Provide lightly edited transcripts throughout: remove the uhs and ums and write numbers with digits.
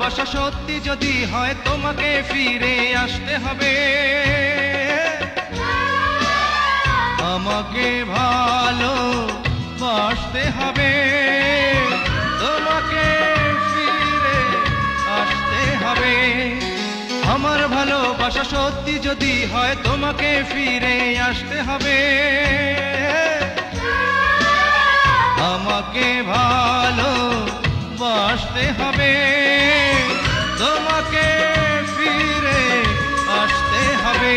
ভালোবাসা সত্যি যদি হয় তোমাকে ফিরে আসতে হবে, আমাকে ভালোবাসতে হবে, তোমাকে ফিরে আসতে হবে। আমার ভালোবাসা সত্যি যদি হয় তোমাকে ফিরে আসতে হবে, আমাকে ভালোবাসতে হবে, তোমাকে ফিরে আসতে হবে।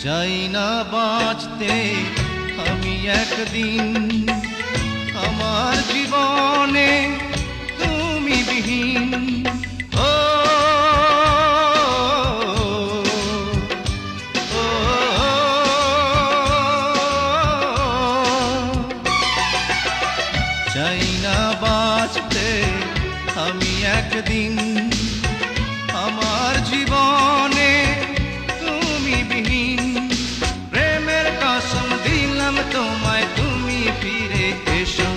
চাই না বাঁচতে আমি একদিন, আমার জীবনে তুমি বিহীন। ও চাই না বাঁচতে আমি একদিন, আমার জীবনে তুমি বিহীন। প্রেমের কসম দিলাম তোমায়, তুমি ফিরে এসো।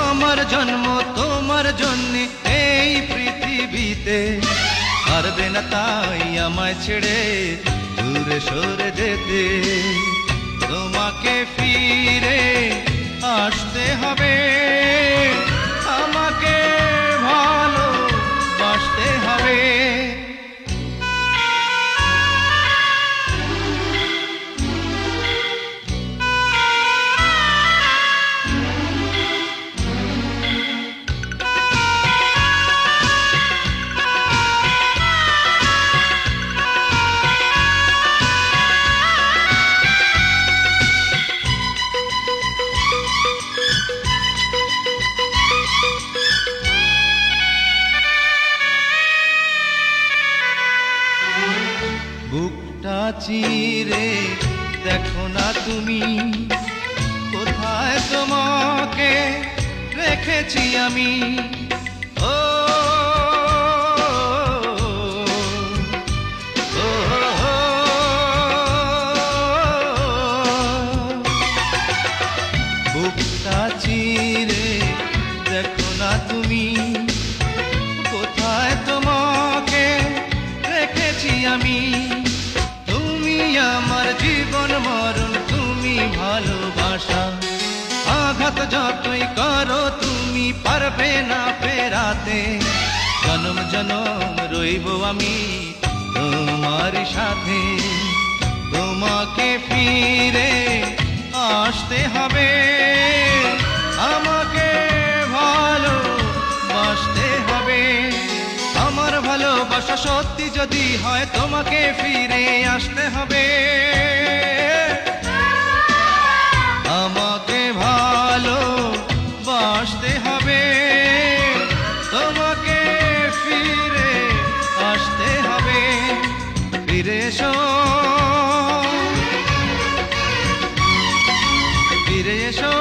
আমার জন্ম তোমার জন্যে এই পৃথিবীতে, পারবে না তাই আমায় ছেড়ে দূরে সরে যেতে। তোমাকে ফিরে আসতে হবে, আমাকে ভালোবাসতে হবে। বুকটা চিরে দেখো না তুমি, কোথায় তোমাকে রেখেছি আমি। ও বুকটা চিরে দেখো না তুমি, কোথায় তোমাকে রেখেছি আমি। তুমি আমার জীবন মরণ, তুমি ভালোবাসা। আঘাত যতই করো তুমি পারবে না ফেরাতে। জনম জনম রইব আমি তোমার সাথে, তোমাকে ফিরে আসতে হবে, আমাকে ভালোবাসতে হবে। আমার ভালোবাসা সত্যি যদি হয় তোমাকে ফিরে আসতে হবে, আমাকে ভালোবাসতে হবে, তোমাকে ফিরে আসতে হবে। ফিরে এসো, ফিরে এসো।